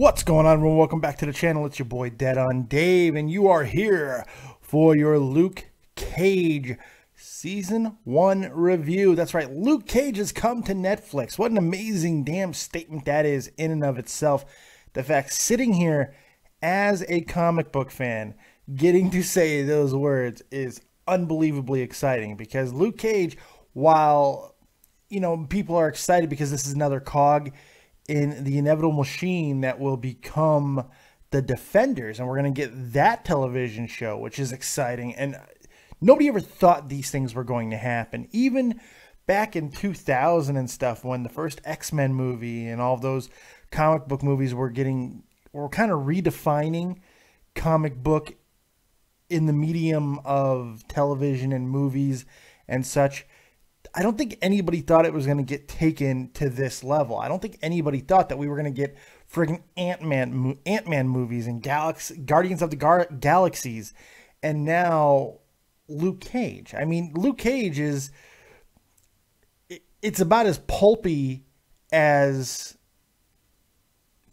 What's going on, everyone? Welcome back to the channel. It's your boy Dead on Dave, and you are here for your Luke Cage Season 1 review. That's right, Luke Cage has come to Netflix. What an amazing damn statement that is in and of itself. The fact sitting here as a comic book fan, getting to say those words is unbelievably exciting, because Luke Cage, while, you know, people are excited because this is another cog in the inevitable machine that will become the Defenders, and we're going to get that television show, which is exciting. And nobody ever thought these things were going to happen. Even back in 2000 and stuff, when the first X-Men movie and all of those comic book movies were kind of redefining comic book in the medium of television and movies and such. I don't think anybody thought it was going to get taken to this level. I don't think anybody thought that we were going to get friggin' Ant-Man movies and Guardians of the Galaxies, and now Luke Cage. I mean, Luke Cage is, it's about as pulpy as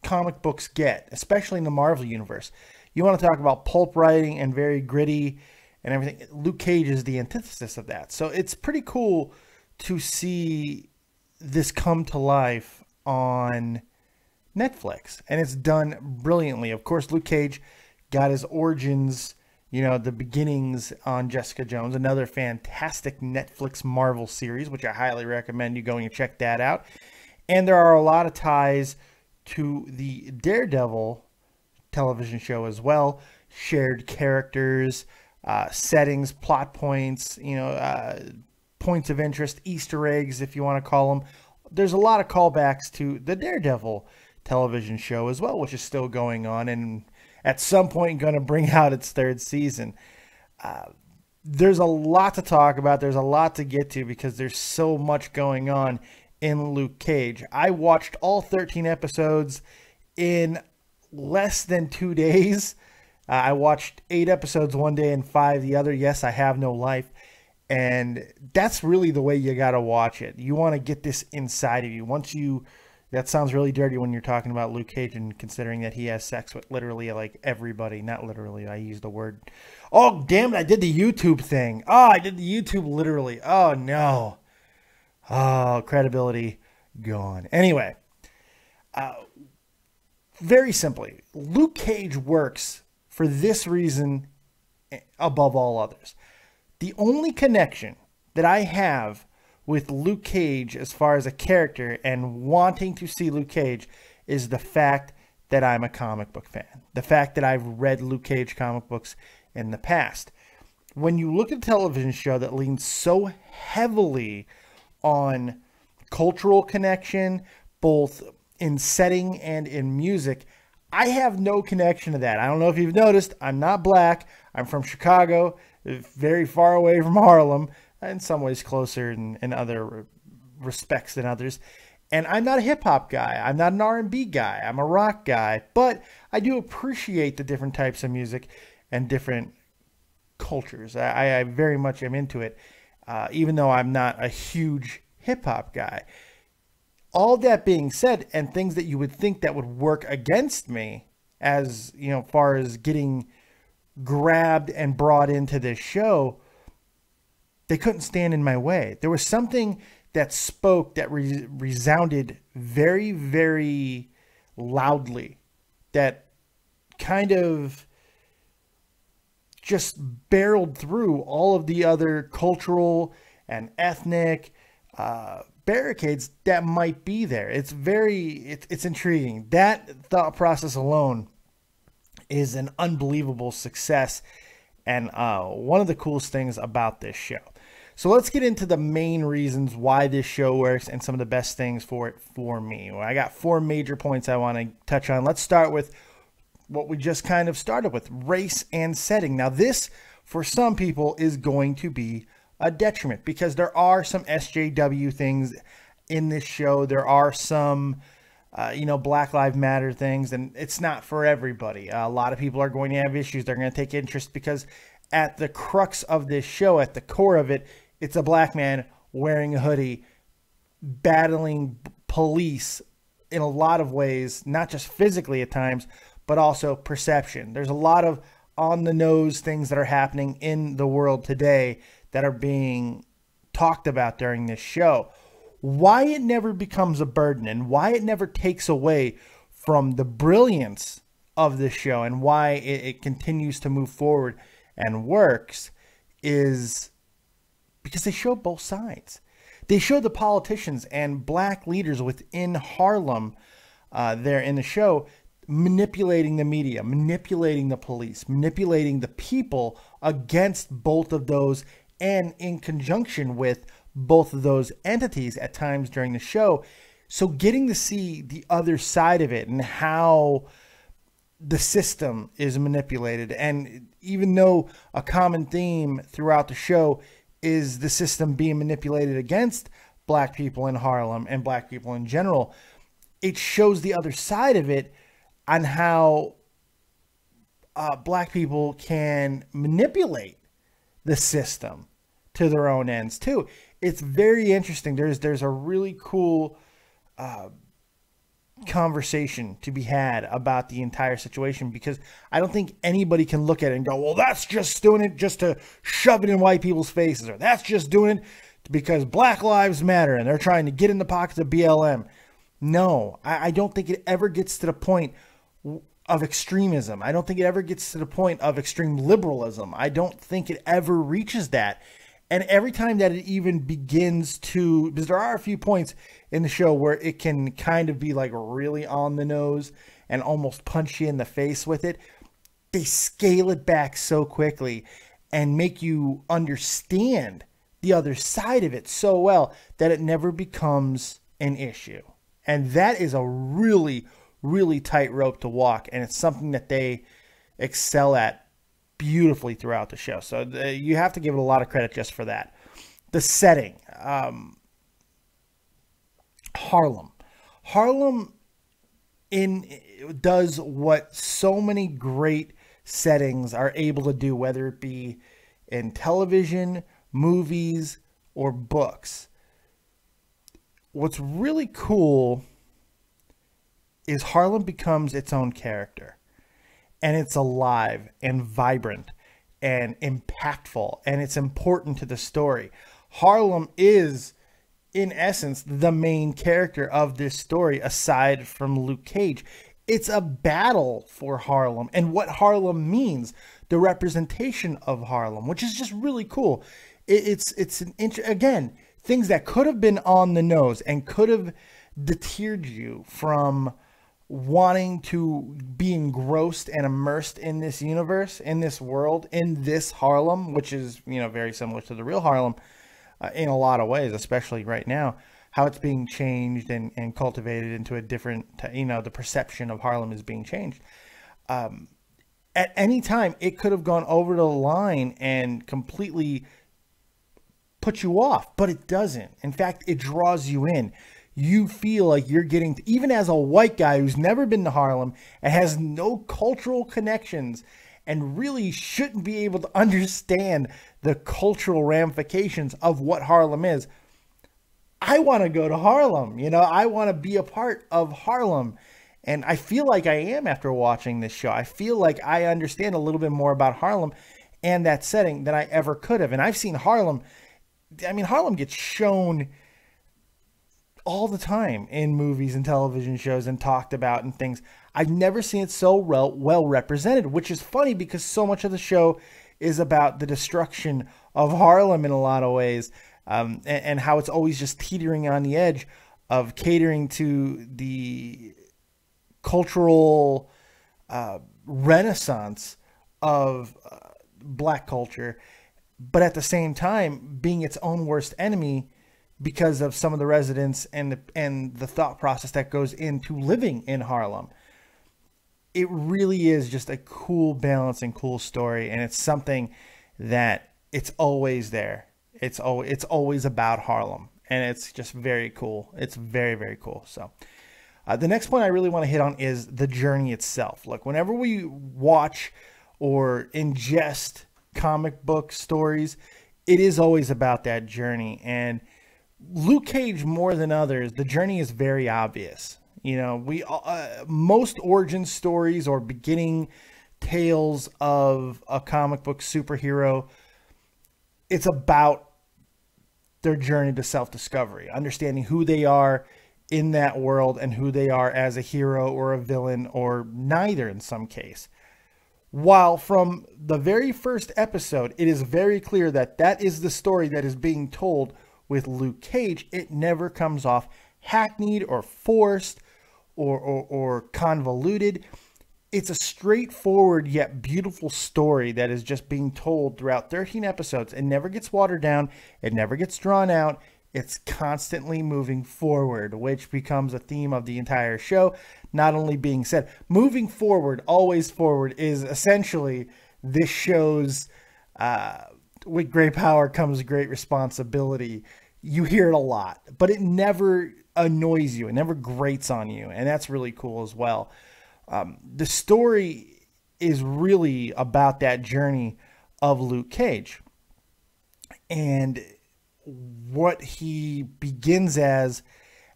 comic books get, especially in the Marvel universe. You want to talk about pulp writing and very gritty and everything. Luke Cage is the antithesis of that. So it's pretty cool to see this come to life on Netflix, and it's done brilliantly. Of course, Luke Cage got his origins, you know, the beginnings on Jessica Jones, another fantastic Netflix Marvel series, which I highly recommend you going and check that out. And there are a lot of ties to the Daredevil television show as well. Shared characters, settings, plot points, you know, points of interest, Easter eggs, if you want to call them. There's a lot of callbacks to the Daredevil television show as well, which is still going on, and at some point going to bring out its third season. There's a lot to talk about. There's a lot to get to, because there's so much going on in Luke Cage. I watched all 13 episodes in less than 2 days. I watched 8 episodes one day and 5 the other. Yes, I have no life. And that's really the way you got to watch it. You want to get this inside of you. That sounds really dirty when you're talking about Luke Cage and considering that he has sex with literally like everybody. Not literally, I used the word. Oh, damn it, I did the YouTube thing. Oh, I did the YouTube literally. Oh, no. Oh, credibility gone. Anyway, very simply, Luke Cage works for this reason above all others. The only connection that I have with Luke Cage as far as a character and wanting to see Luke Cage is the fact that I'm a comic book fan. The fact that I've read Luke Cage comic books in the past. When you look at a television show that leans so heavily on cultural connection, both in setting and in music, I have no connection to that. I don't know if you've noticed, I'm not black. I'm from Chicago, very far away from Harlem, in some ways closer in other respects than others. And I'm not a hip-hop guy. I'm not an R&B guy. I'm a rock guy. But I do appreciate the different types of music and different cultures. I very much am into it, even though I'm not a huge hip-hop guy. All that being said, and things that you would think that would work against me, as, you know, far as getting grabbed and brought into this show, they couldn't stand in my way. There was something that spoke that resounded very, very loudly, that kind of just barreled through all of the other cultural and ethnic barricades that might be there. It's intriguing. That thought process alone is an unbelievable success, and one of the coolest things about this show. So let's get into the main reasons why this show works and some of the best things for it for me. Well, I got 4 major points I want to touch on. Let's start with what we just kind of started with, race and setting. Now this, for some people, is going to be a detriment, because there are some SJW things in this show. There are some you know, Black Lives Matter things, and it's not for everybody. A lot of people are going to have issues. They're going to take interest because at the crux of this show, at the core of it, it's a black man wearing a hoodie, battling police in a lot of ways, not just physically at times, but also perception. There's a lot of on the nose things that are happening in the world today that are being talked about during this show. Why it never becomes a burden and why it never takes away from the brilliance of this show and why it continues to move forward and works is because they show both sides. They show the politicians and black leaders within Harlem there in the show manipulating the media, manipulating the police, manipulating the people against both of those and in conjunction with both of those entities at times during the show. So getting to see the other side of it and how the system is manipulated. And even though a common theme throughout the show is the system being manipulated against black people in Harlem and black people in general, it shows the other side of it on how black people can manipulate the system to their own ends too. It's very interesting. There's a really cool conversation to be had about the entire situation, because I don't think anybody can look at it and go, well, that's just doing it just to shove it in white people's faces, or that's just doing it because Black Lives Matter and they're trying to get in the pockets of BLM. No, I don't think it ever gets to the point of extremism. I don't think it ever gets to the point of extreme liberalism. I don't think it ever reaches that. And every time that it even begins to, because there are a few points in the show where it can kind of be like really on the nose and almost punch you in the face with it, they scale it back so quickly and make you understand the other side of it so well that it never becomes an issue. And that is a really, really tight rope to walk. And it's something that they excel at beautifully throughout the show. So you have to give it a lot of credit just for that. The setting, Harlem does what so many great settings are able to do, whether it be in television, movies, or books. What's really cool is Harlem becomes its own character. And it's alive and vibrant and impactful, and it's important to the story. Harlem is, in essence, the main character of this story, aside from Luke Cage. It's a battle for Harlem and what Harlem means, the representation of Harlem, which is just really cool. Again, things that could have been on the nose and could have deterred you from wanting to be engrossed and immersed in this universe, in this world, in this Harlem, which is, very similar to the real Harlem in a lot of ways, especially right now, how it's being changed and cultivated into a different, the perception of Harlem is being changed. At any time, it could have gone over the line and completely put you off, but it doesn't. In fact, it draws you in. You feel like you're getting, even as a white guy who's never been to Harlem and has no cultural connections and really shouldn't be able to understand the cultural ramifications of what Harlem is. I want to go to Harlem. I want to be a part of Harlem. And I feel like I am after watching this show. I feel like I understand a little bit more about Harlem and that setting than I ever could have. And I've seen Harlem. Harlem gets shown all the time in movies and television shows and talked about and things. I've never seen it so well represented, which is funny because so much of the show is about the destruction of Harlem in a lot of ways, and how it's always just teetering on the edge of catering to the cultural renaissance of black culture, but at the same time being its own worst enemy because of some of the residents and the thought process that goes into living in Harlem. It really is just a cool balance and cool story, and it's something that it's always there. It's always about Harlem, and it's just very cool. It's very, very cool. So the next point I really want to hit on is the journey itself. Look, whenever we watch or ingest comic book stories, it is always about that journey. And Luke Cage, more than others, the journey is very obvious. You know, most origin stories or beginning tales of a comic book superhero, it's about their journey to self-discovery, understanding who they are in that world and who they are as a hero or a villain or neither in some case. While from the very first episode, it is very clear that that is the story that is being told with Luke Cage, it never comes off hackneyed or forced or convoluted. It's a straightforward yet beautiful story that is just being told throughout 13 episodes. It never gets watered down. It never gets drawn out. It's constantly moving forward, which becomes a theme of the entire show. Not only being said, moving forward, always forward is essentially this show's, with great power comes great responsibility. You hear it a lot, but it never annoys you. It never grates on you. And that's really cool as well. The story is really about that journey of Luke Cage and what he begins as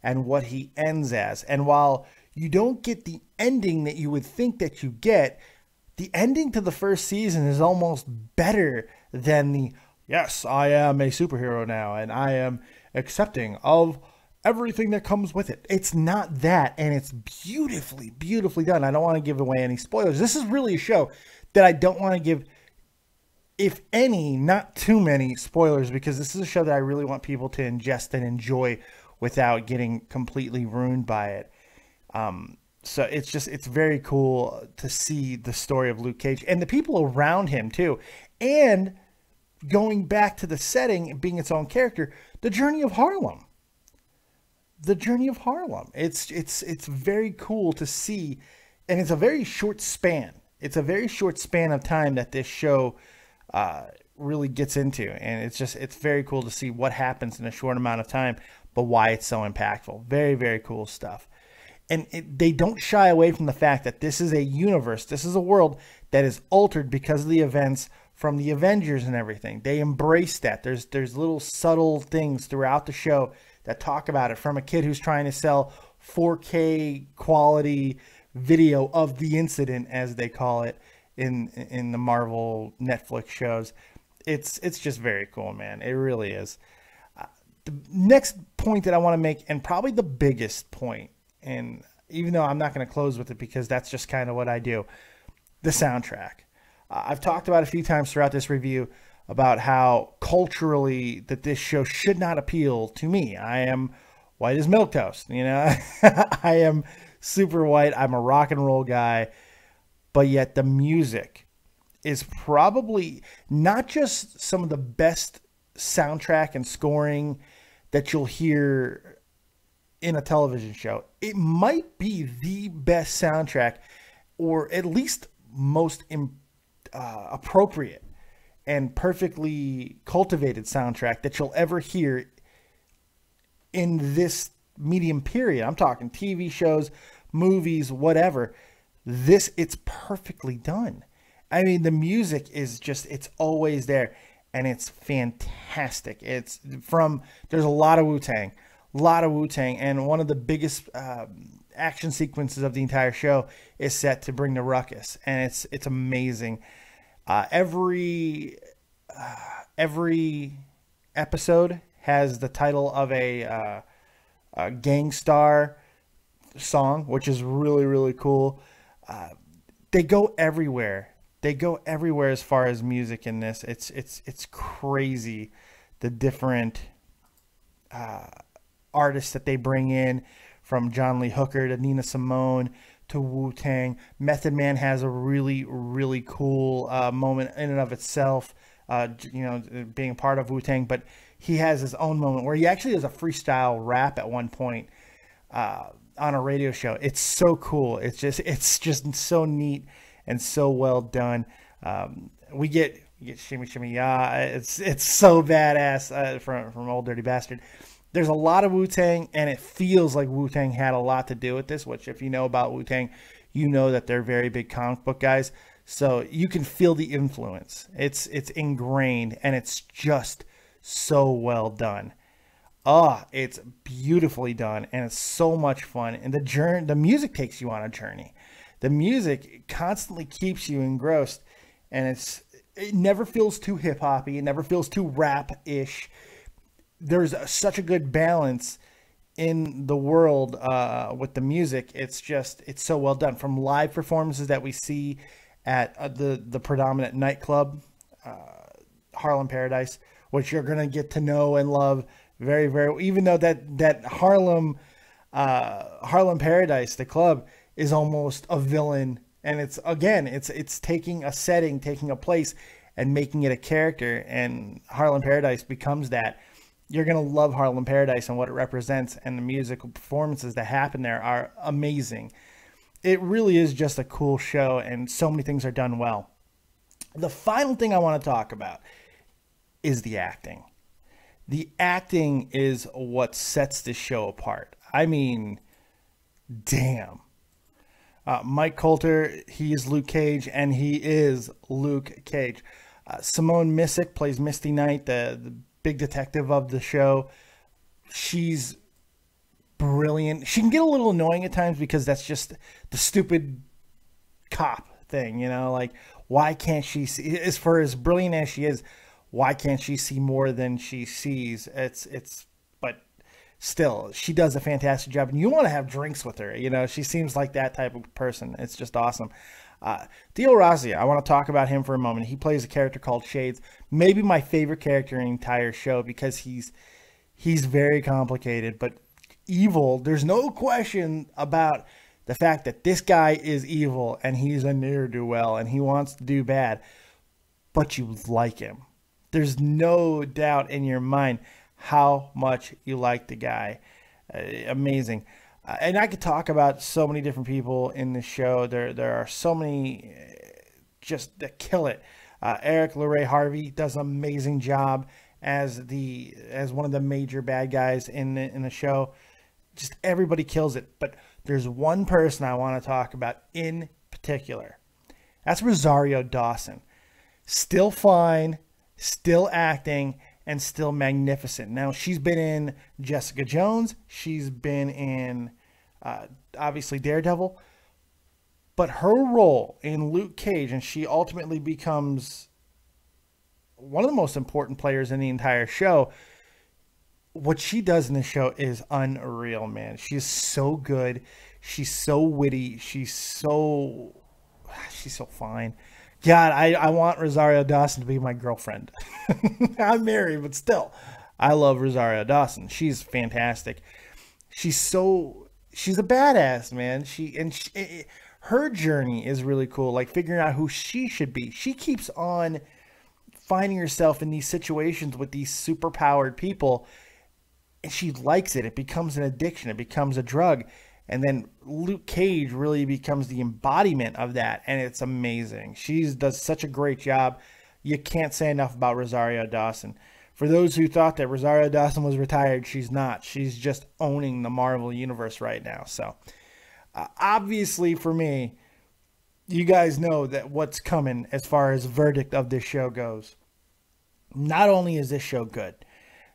and what he ends as. And while you don't get the ending that you would think that you get, the ending to the first season is almost better than the, yes, I am a superhero now and I am accepting of everything that comes with it. It's not that, and it's beautifully, beautifully done. I don't want to give away any spoilers. This is really a show that I don't want to give, if any, not too many spoilers, because this is a show that I really want people to ingest and enjoy without getting completely ruined by it. So it's very cool to see the story of Luke Cage and the people around him too. And going back to the setting and being its own character, the journey of Harlem. The journey of Harlem. It's very cool to see, and it's a very short span. It's a very short span of time that this show really gets into, and it's very cool to see what happens in a short amount of time, but why it's so impactful. Very, very cool stuff. And they don't shy away from the fact that this is a universe, this is a world that is altered because of the events from the Avengers and everything. They embrace that. There's little subtle things throughout the show that talk about it, from a kid who's trying to sell 4K quality video of the incident, as they call it in the Marvel Netflix shows. It's just very cool, man. It really is. The next point that I want to make, and probably the biggest point, and even though I'm not going to close with it because that's just kind of what I do, the soundtrack. I've talked about a few times throughout this review about how culturally that this show should not appeal to me. I am white as milquetoast, you know. I am super white. I'm a rock and roll guy, but yet the music is probably not just some of the best soundtrack and scoring that you'll hear in a television show. It might be the best soundtrack, or at least most appropriate and perfectly cultivated soundtrack that you'll ever hear in this medium period. I'm talking TV shows, movies, whatever. It's perfectly done. I mean, the music is just, it's always there, and it's fantastic. There's a lot of Wu-Tang, and one of the biggest action sequences of the entire show is set to bring the ruckus, and it's amazing. Every episode has the title of a Gangstar song, which is really, really cool. They go everywhere. They go everywhere as far as music in this. It's crazy, the different artists that they bring in, from John Lee Hooker to Nina Simone to Wu-Tang. Method Man has a really, really cool moment in and of itself, being part of Wu-Tang, but he has his own moment where he actually does a freestyle rap at one point on a radio show. It's so cool. It's just so neat and so well done. We get Shimmy Shimmy Ya. It's so badass from Old Dirty Bastard. There's a lot of Wu-Tang, and it feels like Wu-Tang had a lot to do with this, which if you know about Wu-Tang, you know that they're very big comic book guys. So you can feel the influence. It's ingrained, and it's just so well done. Oh, it's beautifully done, and it's so much fun. And the music takes you on a journey. The music constantly keeps you engrossed, and it never feels too hip hoppy. It never feels too rap-ish. There's such a good balance in the world with the music. It's so well done. From live performances that we see at the predominant nightclub, Harlem Paradise, which you're gonna get to know and love very, very. Even though that Harlem Paradise, the club, is almost a villain, and it's taking a setting, taking a place, and making it a character, and Harlem Paradise becomes that. You're gonna love Harlem Paradise and what it represents, and the musical performances that happen there are amazing. It really is just a cool show, and so many things are done well. The final thing I want to talk about is the acting. The acting is what sets this show apart. I mean, damn. Mike Coulter, he is Luke Cage, and he is Luke Cage. Simone Missick plays Misty Knight, the big detective of the show. She's brilliant. She can get a little annoying at times because that's just the stupid cop thing, you know, like, why can't she see, as brilliant as she is, why can't she see more than she sees? But still, she does a fantastic job, and you want to have drinks with her. You know, she seems like that type of person. It's just awesome. Dio Razia, I want to talk about him for a moment. He plays a character called Shades, maybe my favorite character in the entire show, because he's very complicated, but evil. There's no question about the fact that this guy is evil, and he's a ne'er-do-well, and he wants to do bad, but you like him. There's no doubt in your mind how much you like the guy. Amazing. And I could talk about so many different people in this show. There are so many just that kill it. Eric LeRae Harvey does an amazing job as one of the major bad guys in the show. Just everybody kills it. But there's one person I want to talk about in particular. That's Rosario Dawson. Still fine, still acting, and still magnificent. Now, she's been in Jessica Jones. She's been in, obviously, Daredevil. But her role in Luke Cage, and she ultimately becomes one of the most important players in the entire show. What she does in the show is unreal, man. She's so good. She's so witty. She's so fine. God, I want Rosario Dawson to be my girlfriend. I'm married, but still, I love Rosario Dawson. She's fantastic. She's a badass, man. Her journey is really cool. Like figuring out who she should be. She keeps on finding herself in these situations with these superpowered people, and she likes it. It becomes an addiction. It becomes a drug. And then Luke Cage really becomes the embodiment of that, and it's amazing. She does such a great job. You can't say enough about Rosario Dawson. For those who thought that Rosario Dawson was retired, she's not. She's just owning the Marvel Universe right now. So, obviously for me, you guys know that what's coming as far as verdict of this show goes. Not only is this show good,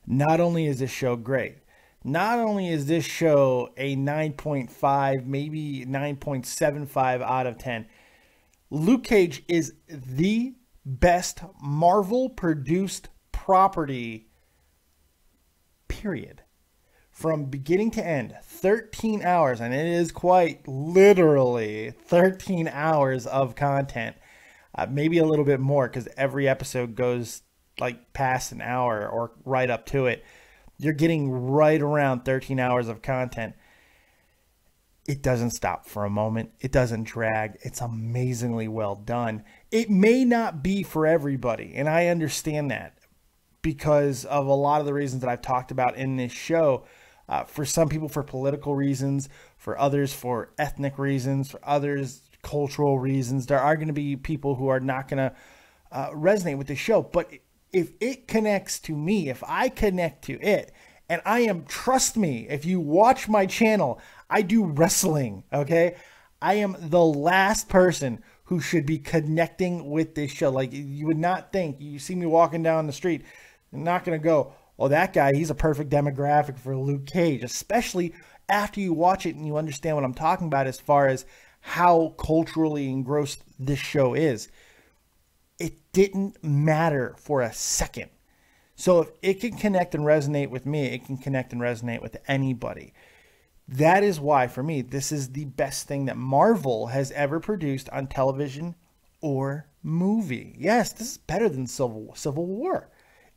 not only is this show great, not only is this show a 9.5, maybe 9.75 out of 10, Luke Cage is the best Marvel-produced property, period. From beginning to end, 13 hours, and it is quite literally 13 hours of content. Maybe a little bit more, because every episode goes like past an hour or right up to it. You're getting right around 13 hours of content. It doesn't stop for a moment. It doesn't drag. It's amazingly well done. It may not be for everybody, and I understand that because of a lot of the reasons that I've talked about in this show. For some people, for political reasons, for others, for ethnic reasons, for others, cultural reasons. There are going to be people who are not going to resonate with the show, but if it connects to me, if I connect to it, and I am, trust me, if you watch my channel, I do wrestling, okay? I am the last person who should be connecting with this show. Like, you would not think, you see me walking down the street, I'm not going to go, oh, that guy, he's a perfect demographic for Luke Cage, especially after you watch it and you understand what I'm talking about as far as how culturally engrossed this show is. It didn't matter for a second. So if it can connect and resonate with me, it can connect and resonate with anybody. That is why, for me, this is the best thing that Marvel has ever produced on television or movie. Yes, this is better than Civil War.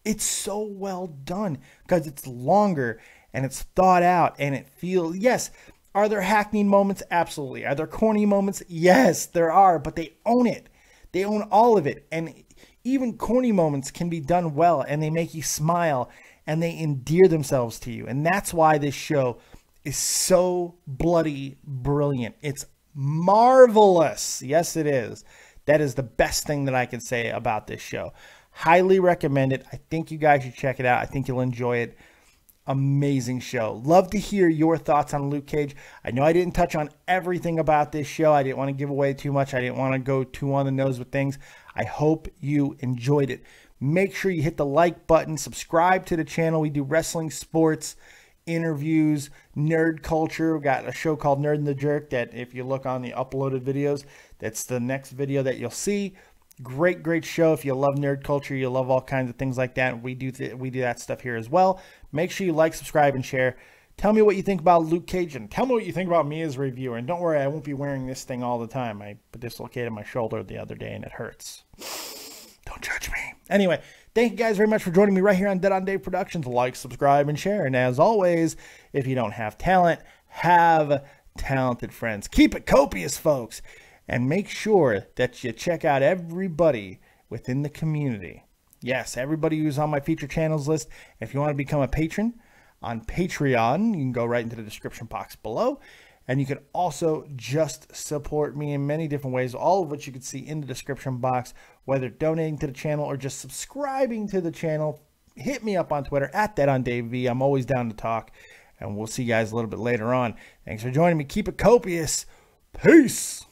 It's so well done because it's longer and it's thought out and it feels, yes, are there hackneyed moments? Absolutely. Are there corny moments? Yes, there are, but they own it. They own all of it. And even corny moments can be done well and they make you smile and they endear themselves to you. And that's why this show is so bloody brilliant. It's marvelous. Yes, it is. That is the best thing that I can say about this show. Highly recommend it. I think you guys should check it out. I think you'll enjoy it. Amazing show. Love to hear your thoughts on Luke Cage. I know I didn't touch on everything about this show. I didn't want to give away too much. I didn't want to go too on the nose with things. I hope you enjoyed it. Make sure you hit the like button. Subscribe to the channel. We do wrestling, sports, interviews, nerd culture. We've got a show called Nerd and the Jerk that if you look on the uploaded videos, that's the next video that you'll see. Great show. If you love nerd culture, you love all kinds of things like that. We do that stuff here as well. Make sure you like, subscribe, and share. Tell me what you think about Luke Cage, and tell me what you think about me as a reviewer. And don't worry, I won't be wearing this thing all the time. I dislocated my shoulder the other day, and it hurts. Don't judge me. Anyway, thank you guys very much for joining me right here on Dead on Dave Productions. Like, subscribe, and share. And as always, if you don't have talent, have talented friends. Keep it copious, folks. And make sure that you check out everybody within the community. Yes, everybody who's on my featured channels list. If you want to become a patron on Patreon, you can go right into the description box below. And you can also just support me in many different ways, all of which you can see in the description box, whether donating to the channel or just subscribing to the channel. Hit me up on Twitter at @DeadOnDaveV. I'm always down to talk. And we'll see you guys a little bit later on. Thanks for joining me. Keep it copious. Peace.